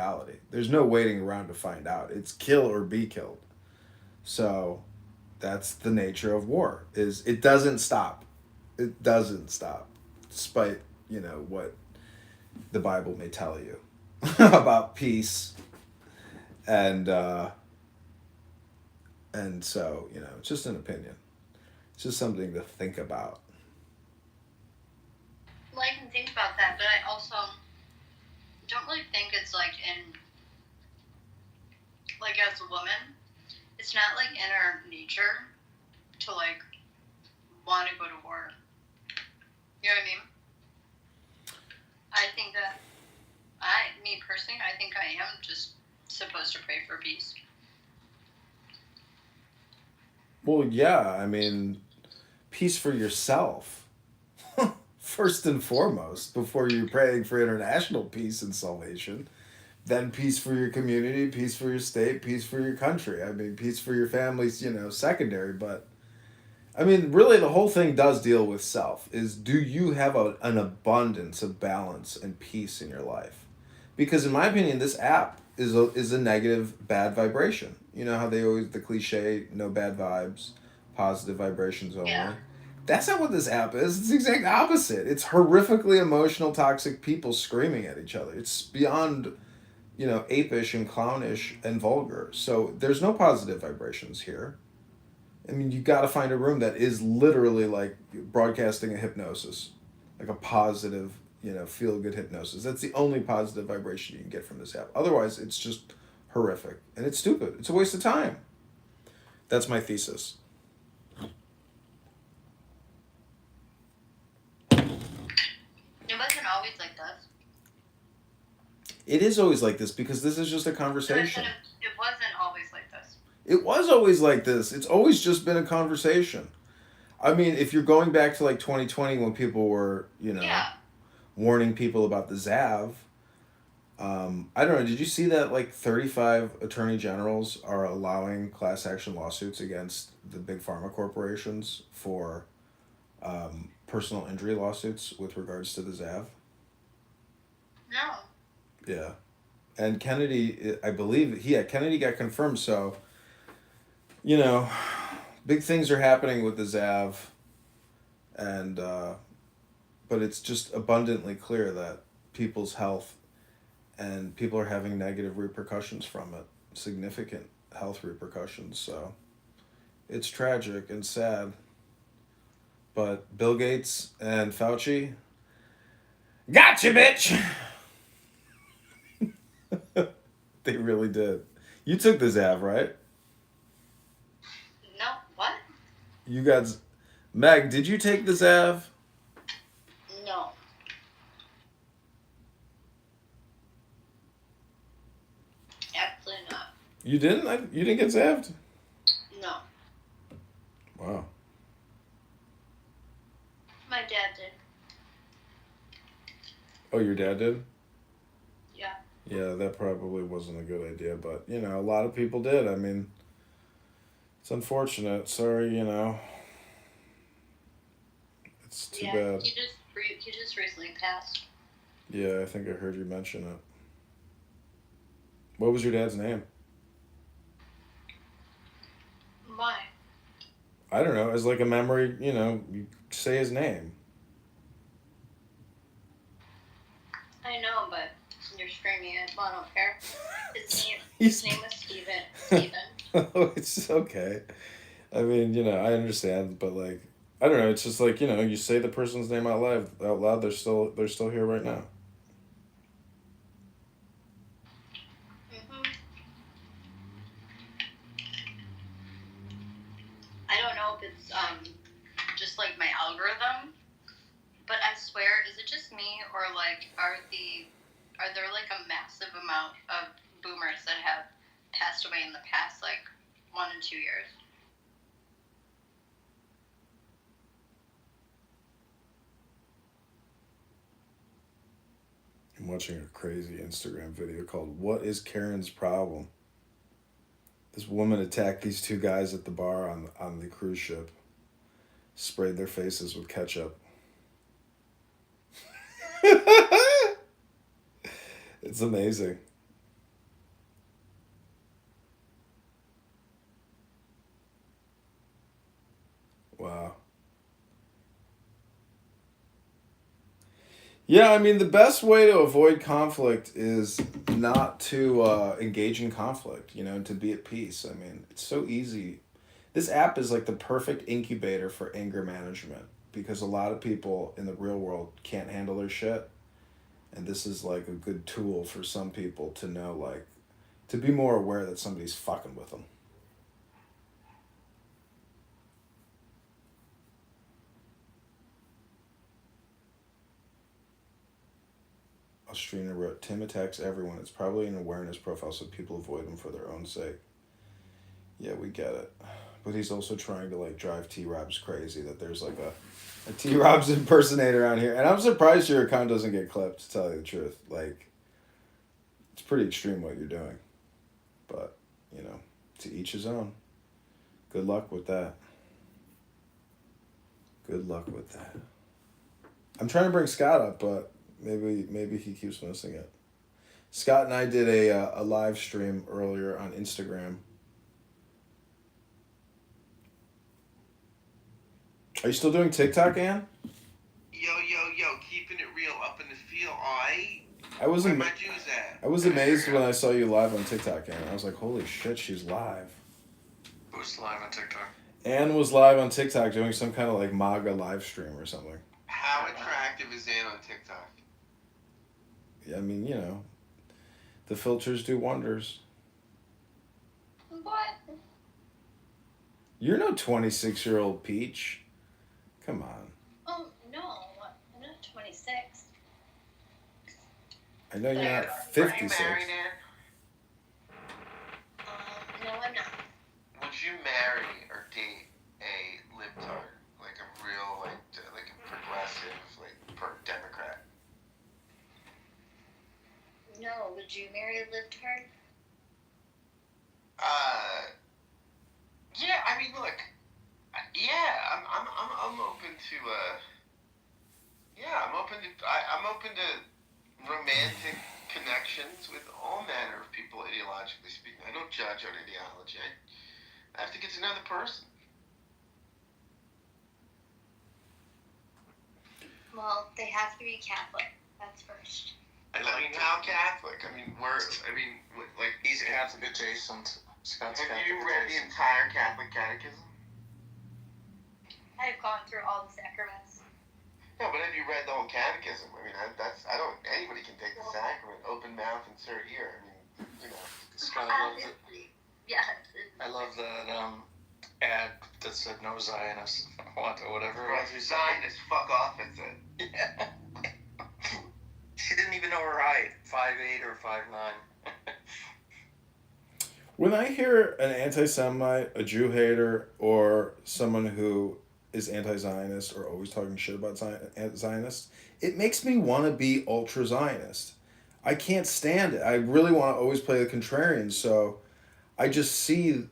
reality. There's no waiting around to find out. It's kill or be killed. So that's the nature of war. Is it doesn't stop. It doesn't stop, despite what the Bible may tell you about peace and so it's just an opinion. It's just something to think about. Well, I can think about that, but I also don't really think it's like as a woman, it's not like in our nature to like want to go to war. You know what I mean? I think that me personally, I think I am just supposed to pray for peace. Well, yeah, I mean, peace for yourself, first and foremost, before you're praying for international peace and salvation. Then peace for your community, peace for your state, peace for your country. I mean, peace for your families, secondary. But I mean, really, the whole thing does deal with self. Is do you have an abundance of balance and peace in your life? Because in my opinion, this app is a negative, bad vibration. You know how they always the cliche, no bad vibes, positive vibrations only. Yeah. That's not what this app is. It's the exact opposite. It's horrifically emotional, toxic people screaming at each other. It's beyond apish and clownish and vulgar. So there's no positive vibrations here. I mean, you got to find a room that is literally like broadcasting a hypnosis, like a positive, feel good hypnosis. That's the only positive vibration you can get from this app. Otherwise, it's just horrific and it's stupid. It's a waste of time. That's my thesis. It wasn't always like this. It is always like this because this is just a conversation. It wasn't always like this. It was always like this. It's always just been a conversation. I mean, if you're going back to like 2020 when people were, warning people about the ZAV, I don't know, did you see that like 35 attorney generals are allowing class action lawsuits against the big pharma corporations for personal injury lawsuits with regards to the ZAV? No. Yeah. And Kennedy, I believe, Kennedy got confirmed, so, big things are happening with the ZAV, and but it's just abundantly clear that people's health and people are having negative repercussions from it, significant health repercussions. So it's tragic and sad. But Bill Gates and Fauci, gotcha, bitch. They really did. You took the ZAV, right? No. What? You got Meg. Did you take the ZAV? No. Absolutely not. You didn't. You didn't get zapped. No. Wow. My dad did. Oh, your dad did? Yeah. Yeah, that probably wasn't a good idea, but a lot of people did. I mean, it's unfortunate. Sorry, It's too bad. He just recently passed. Yeah, I think I heard you mention it. What was your dad's name? Why? I don't know. As like a memory, you say his name. I know, but you're screaming it. Well, I don't care. His name was Steven. Oh, it's okay. I mean, I understand, but like, I don't know. It's just like you say the person's name out loud. They're still here right now. Mhm. I don't know if it's just like my algorithm, but I swear, is it just me or like are there like a massive amount of boomers that have passed away in the past like 1 and 2 years? I'm watching a crazy Instagram video called "What is Karen's Problem?" This woman attacked these two guys at the bar on the cruise ship. Sprayed their faces with ketchup. It's amazing. Wow. Yeah, I mean, the best way to avoid conflict is not to engage in conflict, to be at peace. I mean, it's so easy. This app is like the perfect incubator for anger management because a lot of people in the real world can't handle their shit. And this is like a good tool for some people to know, like, to be more aware that somebody's fucking with them. Austrina wrote, Tim attacks everyone. It's probably an awareness profile so people avoid him for their own sake. Yeah, we get it. But he's also trying to like drive T-Robs crazy that there's like a T-Robs impersonator on here. And I'm surprised your account doesn't get clipped, to tell you the truth. Like, it's pretty extreme what you're doing. But, to each his own. Good luck with that. Good luck with that. I'm trying to bring Scott up, but maybe he keeps missing it. Scott and I did a live stream earlier on Instagram. Are you still doing TikTok, Ann? Yo, keeping it real up in the field, alright? I was Where my Jews at? I was amazed when I saw you live on TikTok, Ann. I was like, holy shit, she's live. Who's live on TikTok? Ann was live on TikTok doing some kind of like MAGA live stream or something. How attractive is Ann on TikTok? Yeah, I mean, the filters do wonders. What? You're no 26-year-old peach. Come on. Oh, no. I'm not 26. I know you're not Are you 56. married, Ann? No, I'm not. Would you marry or date a libtard? Like a real, like a progressive, Democrat? No, would you marry a libtard? Yeah, I mean, look, yeah, I'm open to, I'm open to romantic connections with all manner of people, ideologically speaking. I don't judge on ideology. I have to get to know the person. Well, they have to be Catholic. That's first. I mean, how Catholic? I mean, He's Catholic adjacent. Scott's have Catholic you read the adjacent. entire Catholic Catechism? I've gone through all the sacraments. No, but have you read the whole Catechism? I mean, anybody can take the sacrament, open mouth, insert here. I mean, Scott, I love it. Obviously, yes. I love that ad that said no Zionist. What or whatever it was. Right, Zionists, fuck off, it said. Yeah. She didn't even know her height, 5'8" or 5'9". When I hear an anti-Semite, a Jew hater, or someone who is anti-Zionist or always talking shit about Zionists, it makes me want to be ultra-Zionist. I can't stand it. I really want to always play the contrarian, so I just see,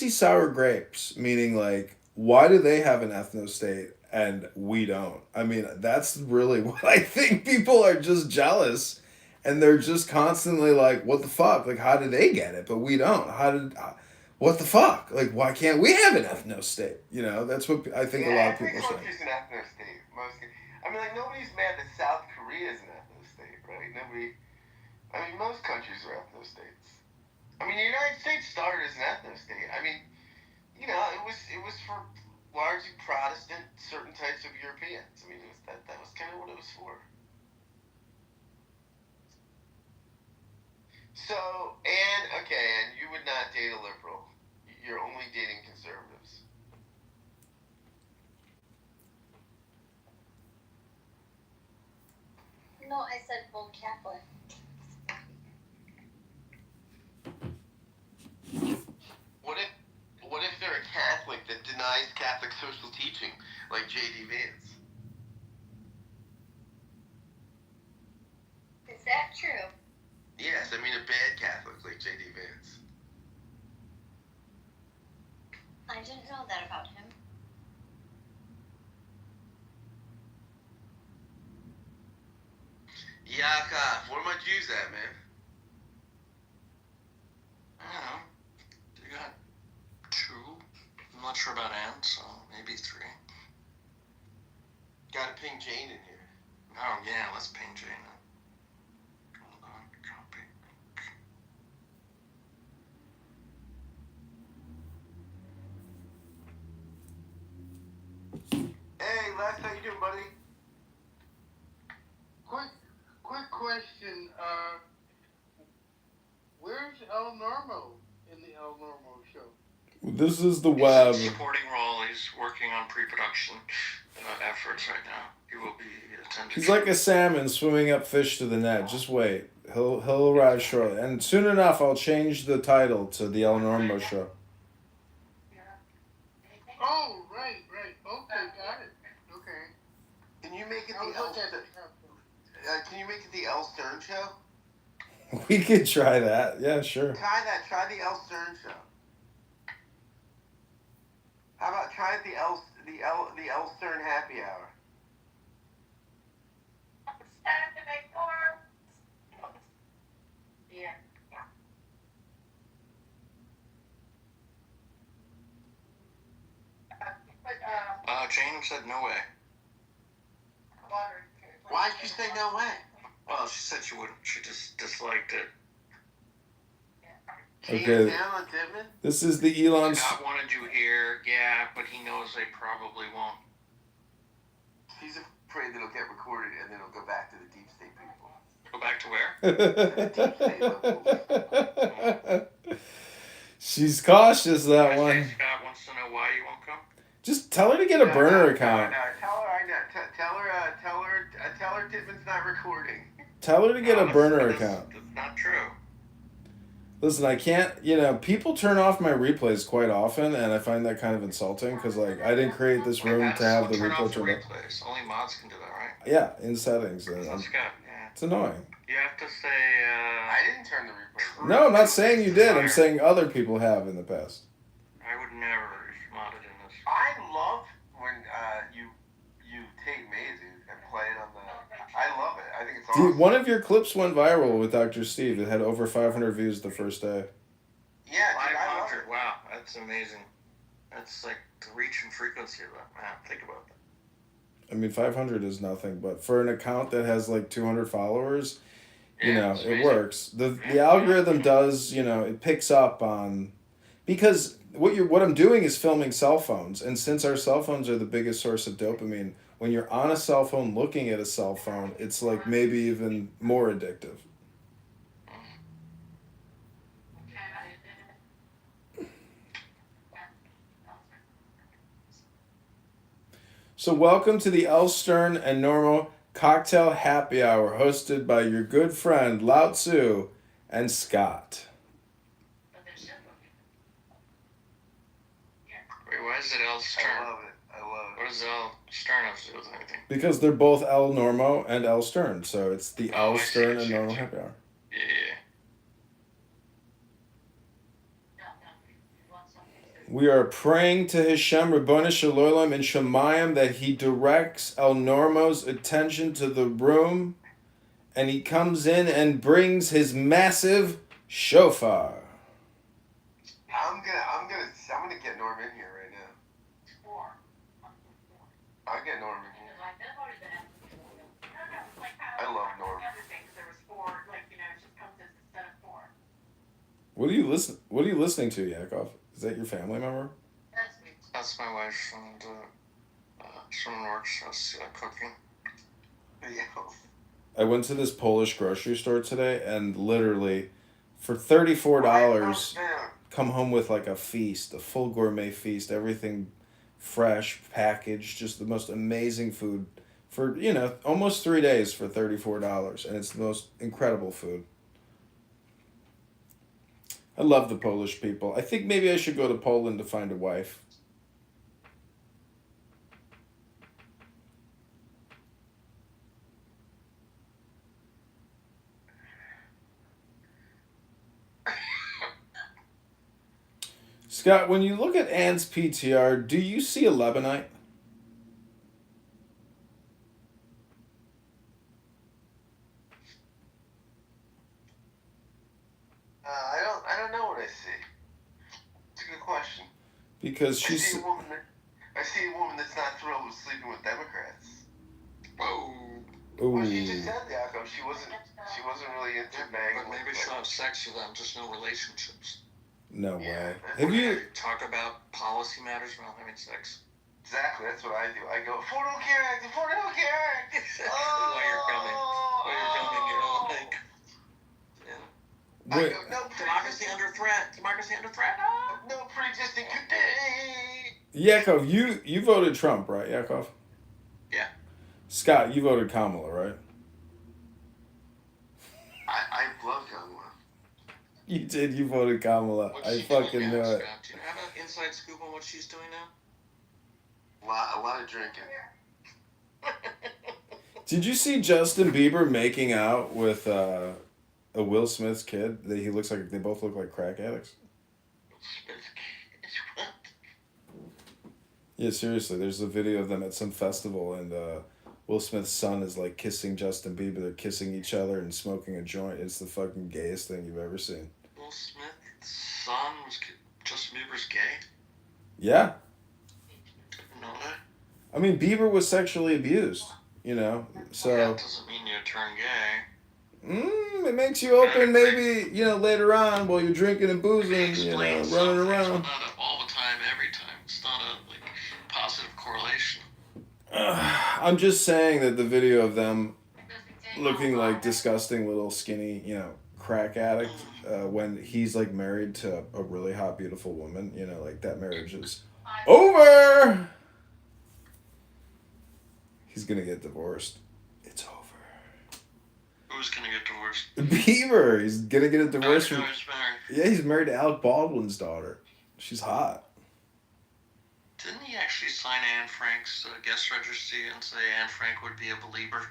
sour grapes, meaning like, why do they have an ethno-state and we don't? I mean, that's really what I think. People are just jealous. And they're just constantly like, what the fuck? Like, how did they get it, but we don't? What the fuck? Like, why can't we have an ethno-state? That's what I think a lot of people say. Every country's an ethno-state, mostly. I mean, like, nobody's mad that South Korea is an ethno-state, right? Most countries are ethno-states. I mean, the United States started as an ethno-state. I mean, it was for largely Protestant, certain types of Europeans. I mean, that was kind of what it was for. So, and you would not date a liberal. You're only dating conservatives. No, I said full Catholic. What if they're a Catholic that denies Catholic social teaching, like J.D. Vance? Is that true? Yes, I mean a bad Catholic like J.D. Vance. I didn't know that about him. Yakov, where are my Jews at, man? I don't know. You got two. I'm not sure about Ann, so maybe maybe 3. Gotta ping Jane in here. Oh yeah, let's ping Jane. Hold on, copy. Hey, Les, how you doing, buddy? Quick question. Where's El Normo in the El Normo show? This is the He's web. in supporting role. He's working on pre-production efforts right now. He will be attending. He's like a salmon swimming up fish to the net. Just wait. He'll arrive shortly. And soon enough, I'll change the title to the El Normo Show. Oh, right. Okay, got it. Okay. Can you make it I'll the El? look at it. Can you make it the El Stern show? We could try that. Yeah, sure. Try that. Try the El Stern show. How about try the El Stern happy hour? Yeah. Jane said no way. Why'd you say no way? Well, she said she wouldn't. She just disliked it. Okay. Down on Tippman? This is the Elon. Scott wanted you here, yeah, but he knows they probably won't. He's afraid that it'll get recorded and then it'll go back to the deep state people. Go back to where? She's cautious, that I one. think Scott wants to know why you won't come. Just tell her to get a burner account. No, tell her Tippman's not recording. Tell her to get a burner account. That's not true. Listen, I can't, people turn off my replays quite often, and I find that kind of insulting, because, I didn't create this room to have the turn replay off the turned off. replays. Only mods can do that, right? Yeah, in settings. So Scott, yeah. It's annoying. You have to say, I didn't turn the replay. No, I'm not saying you did. I'm saying other people have in the past. I would never mod it in this. I love when you take Maisie and play it on the. I love it. I think it's awesome. Dude, one of your clips went viral with Dr. Steve. It had over 500 views the first day. Yeah, dude, I love 500. Wow, that's amazing. That's like the reach and frequency of that. Man, think about that. I mean, 500 is nothing, but for an account that has like 200 followers, Yeah, it's it amazing. works. The algorithm does, it picks up on, because what I'm doing is filming cell phones, and since our cell phones are the biggest source of dopamine, when you're on a cell phone looking at a cell phone, it's like maybe even more addictive. So welcome to the El Stern and Normo Cocktail Happy Hour, hosted by your good friend Lao Tzu and Scott. Wait, why is it El Stern? I love it. What does El Stern have to do with anything? Because they're both El Normo and El Stern, so it's the Oh, El I see, Stern I and see, I Normo see. Happy Hour. Yeah. We are praying to Hashem Rabboni Shalom and Shemayim that he directs El Normo's attention to the room, and he comes in and brings his massive shofar. I'm gonna get Norm in here right now. I'll get Norm in here. I love Norm. What are you listening to, Yakov? Is that your family member? That's my wife, and someone works us cooking. Yeah. I went to this Polish grocery store today, and literally, for $34, come home with like a feast, a full gourmet feast, everything fresh, packaged, just the most amazing food for, almost 3 days for $34, and it's the most incredible food. I love the Polish people. I think maybe I should go to Poland to find a wife. Scott, when you look at Ann's PTR, do you see a Lebanite? I don't know what I see. It's a good question. Because I she's... see a woman Ooh. Well, she just said that, though. She wasn't really into banging. But maybe she'll have sex with them, just no relationships. No Yeah. way. Have you? Talk about policy matters while having sex. Exactly, that's what I do. I go, for no character, for no character. While you're coming. While you're coming, you're all like, yeah. Wait. I go, no Democracy under threat. Democracy under threat. Ah! No pre-existing condition. Yakov, you voted Trump, right, Yakov? Yeah. Scott, you voted Kamala, right? I love Kamala. You did. You voted Kamala. What's I she doing fucking now, knew it. Scott? Do you have an inside scoop on what she's doing now? A lot of drinking. Did you see Justin Bieber making out with a Will Smith's kid? He looks like they both look like crack addicts. Yeah, seriously. There's a video of them at some festival, and Will Smith's son is like kissing Justin Bieber. They're kissing each other and smoking a joint. It's the fucking gayest thing you've ever seen. Will Smith's son was Justin Bieber's gay? Yeah. Didn't know that. I mean, Bieber was sexually abused, you know, so... Well, that doesn't mean you turn gay. It makes you open maybe, you know, later on while you're drinking and boozing, you know, running around. Not all the time, every time. It's not a positive correlation. I'm just saying that the video of them looking like disgusting little skinny, you know, crack addict when he's like married to a really hot, beautiful woman, you know, like that marriage is over. He's gonna get divorced. It's over. Who's gonna get divorced? Bieber. He's gonna get a divorce from. He's married. Yeah, he's married to Alec Baldwin's daughter. She's hot. Didn't he actually sign Anne Frank's guest registry and say Anne Frank would be a believer?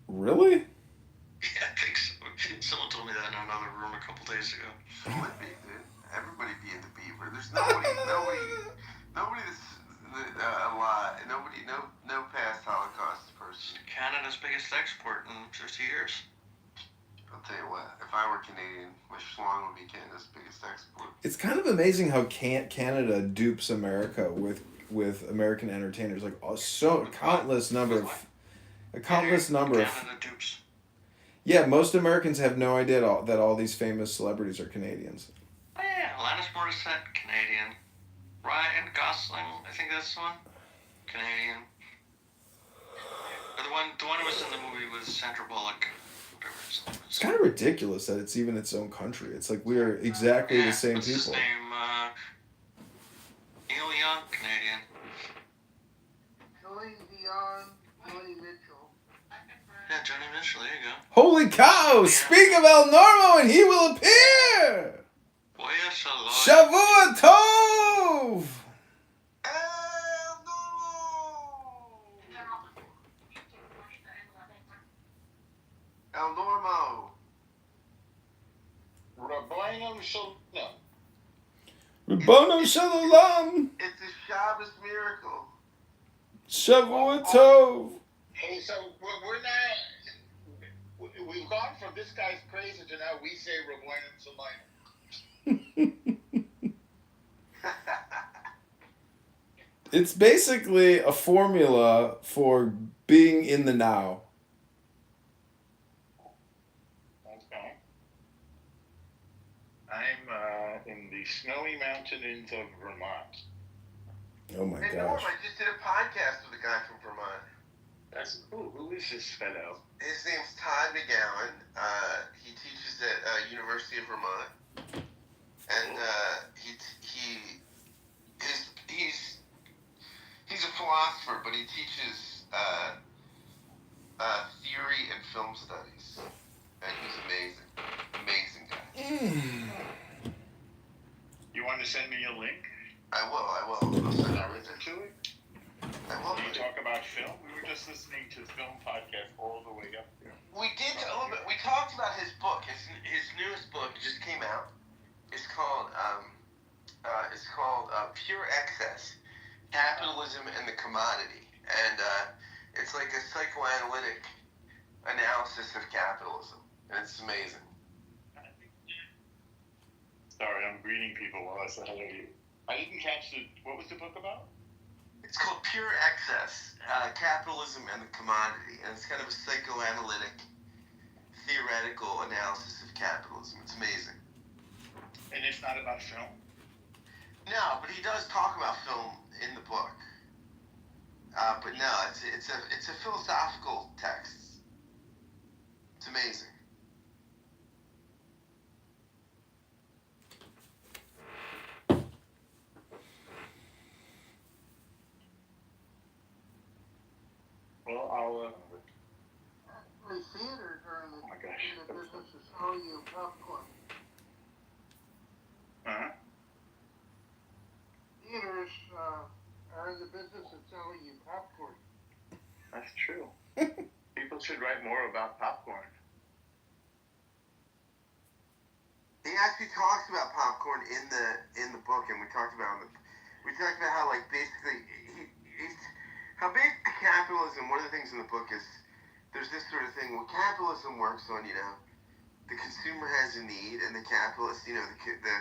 Really? Yeah, I think so. Someone told me that in another room a couple days ago. Would be, dude. Everybody be into Bieber. There's nobody that's alive. No past Holocaust person. Canada's biggest export in 50 years. I'll tell you what. If I were Canadian, my schlong would be Canada's biggest export. It's kind of amazing how Canada dupes America with American entertainers, like countless number of. Canada dupes. Yeah, most Americans have no idea that all these famous celebrities are Canadians. Oh yeah, Alanis Morissette, Canadian. Ryan Gosling, I think that's the one. Canadian. Or the one who was in the movie was Sandra Bullock. Whatever his name is. It's kind of ridiculous that it's even its own country. It's like we are exactly the same what's his people. name? Neil Young, Canadian. Joey Dion, Joey Mitchell. Yeah, Johnny Mitchell, there you go. Holy cow! Speak of El Normo and he will appear! Boya Shalom. Shavua Tov! El Normo. Rabbinim Shalom. Rabbonu Shalom! It's a Shabbos miracle. Shavua Tov! Hey, so we're not. We've gone from this guy's crazy to now we say Rabbinim Shalom. It's basically a formula for being in the now. Okay. I'm in the snowy mountains of Vermont. Oh my Hey, Norm, gosh. I just did a podcast with a guy from Vermont. That's cool. Who is this fellow? His name's Todd McGowan. He teaches at University of Vermont, and he's a philosopher, but he teaches theory and film studies, and he's amazing guy. You want to send me a link? I will. I'll send I'll everything. listen to it. I will. Do you talk about film? We were just listening to the film podcast all the way up there. We did a little bit. We talked about his book. His newest book just came out. It's called Pure Excess: Capitalism and the Commodity, and it's like a psychoanalytic analysis of capitalism, and it's amazing. Sorry, I'm greeting people while I say hello to you. I didn't catch what was the book about? It's called Pure Excess, Capitalism and the Commodity, and it's kind of a psychoanalytic, theoretical analysis of capitalism. It's amazing. And it's not about film. No, but he does talk about film in the book. But no, it's a philosophical text. It's amazing. Well, I'll. The theaters are in the, Oh my gosh. in the business of selling you popcorn. Uh-huh. Theaters are in the business of selling you popcorn. That's true. People should write more about popcorn. He actually talks about popcorn in the book, and we talked about how like basically how basic capitalism. One of the things in the book is there's this sort of thing. Well, capitalism works on the consumer has a need, and the capitalist, the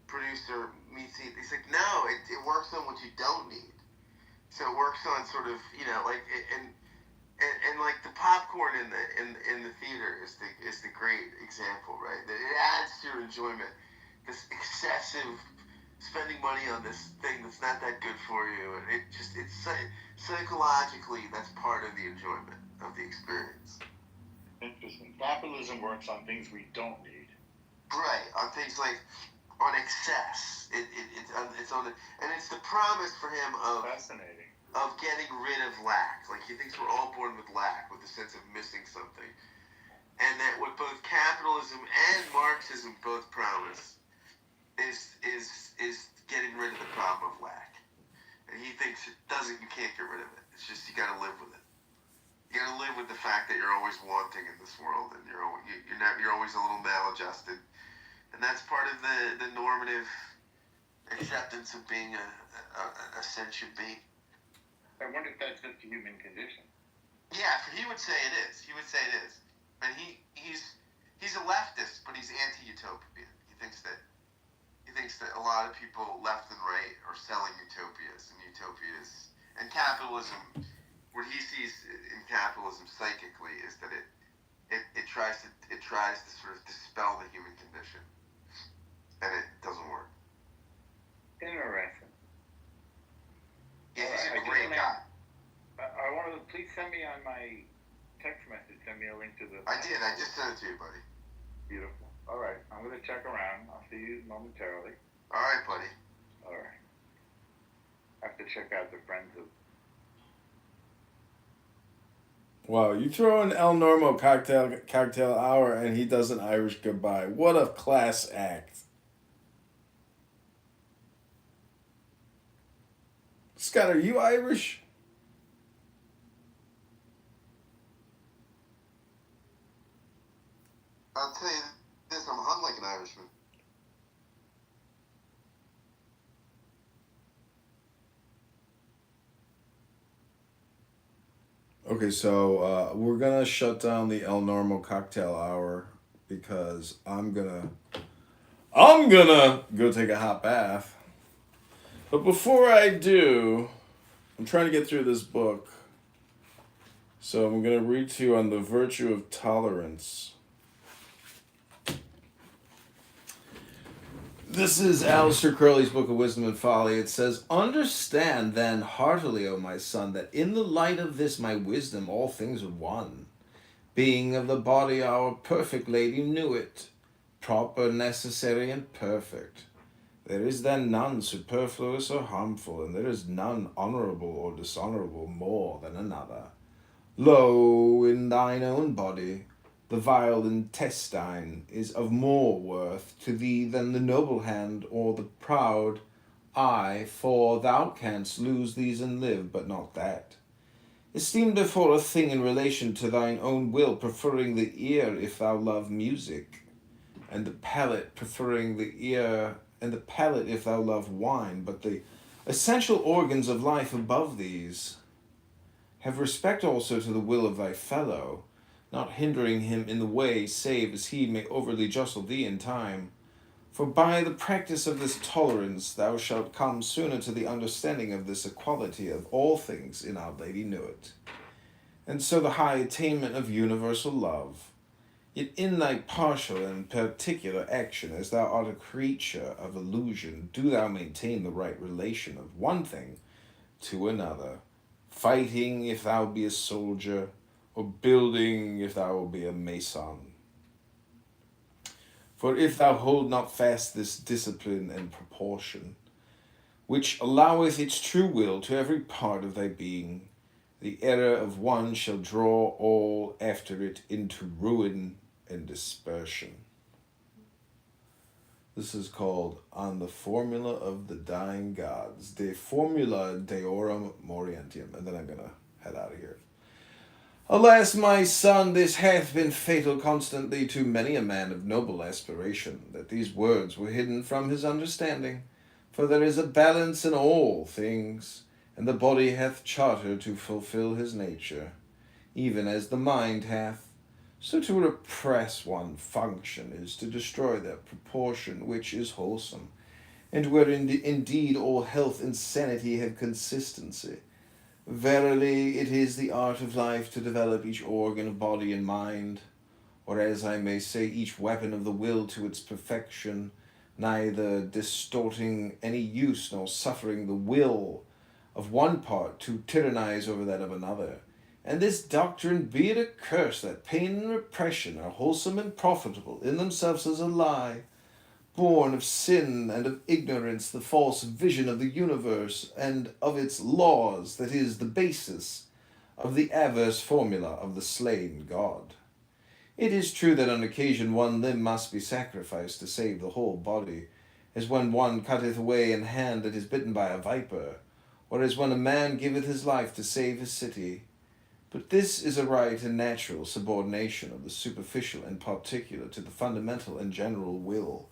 producer meets it. He's like, no, it works on what you don't need. So it works on sort of and like the popcorn in the theater is the great example, right? That it adds to your enjoyment. This excessive spending money on this thing that's not that good for you, and it's psychologically that's part of the enjoyment of the experience. Interesting. Capitalism works on things we don't need. Right, on things like on excess. It's on and it's the promise for him of Fascinating. Of getting rid of lack. Like he thinks we're all born with lack, with the sense of missing something. And that what both capitalism and Marxism both promise is getting rid of the problem of lack. And he thinks you can't get rid of it. It's just you gotta live with it. You gotta live with the fact that you're always wanting in this world, and you're always a little maladjusted. And that's part of the normative acceptance of being a sentient being. I wonder if that's just the human condition. Yeah, he would say it is. He would say it is. But he's a leftist, but he's anti-utopian. He thinks that a lot of people left and right are selling utopias, and capitalism. What he sees in capitalism psychically is that it tries to sort of dispel the human condition, and it doesn't work. Interesting. Yeah, he's I a great guy. I wanted to please send me on my text message. Send me a link to the. I did. I just sent it to you, buddy. Beautiful. All right, I'm gonna check around. I'll see you momentarily. All right, buddy. All right. I have to check out the Friends of. Wow, you throw in El Normo cocktail hour and he does an Irish goodbye. What a class act. Scott, are you Irish? I'll tell you this, I'm hung like an Irishman. Okay, so we're gonna shut down the El Normo cocktail hour because I'm gonna go take a hot bath. But before I do, I'm trying to get through this book. So I'm gonna read to you on the virtue of tolerance. This is Aleister Crowley's Book of Wisdom and Folly. It says, "Understand then heartily, O my son, that in the light of this my wisdom all things are one. Being of the body our perfect lady knew it, proper, necessary, and perfect. There is then none superfluous or harmful, and there is none honorable or dishonorable more than another. Lo, in thine own body, the vile intestine is of more worth to thee than the noble hand or the proud eye, for thou canst lose these and live, but not that. Esteem therefore a thing in relation to thine own will, preferring the ear if thou love music, and the palate preferring the ear, and the palate if thou love wine, but the essential organs of life above these. Have respect also to the will of thy fellow, not hindering him in the way, save as he may overly justle thee in time. For by the practice of this tolerance thou shalt come sooner to the understanding of this equality of all things in Our Lady knew it. And so the high attainment of universal love. Yet in thy partial and particular action, as thou art a creature of illusion, do thou maintain the right relation of one thing to another, fighting if thou be a soldier, or building if thou be a mason. For if thou hold not fast this discipline and proportion, which alloweth its true will to every part of thy being, the error of one shall draw all after it into ruin and dispersion. This is called On the Formula of the Dying Gods, De Formula Deorum Morientium. And then I'm going to head out of here. Alas, my son, this hath been fatal constantly to many a man of noble aspiration, that these words were hidden from his understanding. For there is a balance in all things, and the body hath charter to fulfill his nature, even as the mind hath. So to repress one function is to destroy that proportion which is wholesome, and where indeed all health and sanity have consistency. Verily, it is the art of life to develop each organ of body and mind, or as I may say, each weapon of the will to its perfection, neither distorting any use nor suffering the will of one part to tyrannize over that of another. And this doctrine, be it accursed, that pain and repression are wholesome and profitable in themselves as a lie, born of sin and of ignorance, the false vision of the universe and of its laws, that is the basis of the adverse formula of the slain God. It is true that on occasion one limb must be sacrificed to save the whole body, as when one cutteth away an hand that is bitten by a viper, or as when a man giveth his life to save his city. But this is a right and natural subordination of the superficial and particular to the fundamental and general will.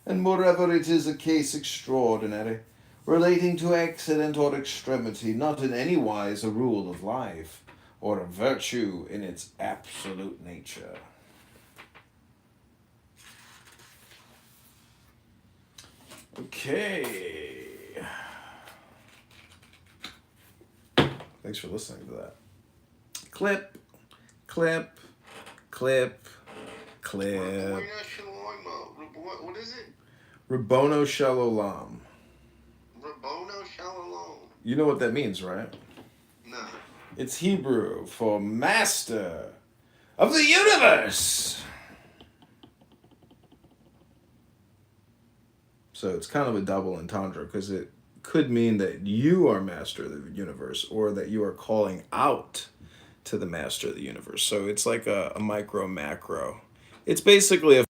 And moreover, it is a case extraordinary, relating to accident or extremity, not in any wise a rule of life, or a virtue in its absolute nature. Okay. Thanks for listening to that. Clip, clip, clip, clip. What is it? Rabono Shalom. Rabono Shalom. You know what that means, right? No. It's Hebrew for Master of the Universe. So it's kind of a double entendre, because it could mean that you are Master of the Universe, or that you are calling out to the Master of the Universe. So it's like a micro macro. It's basically a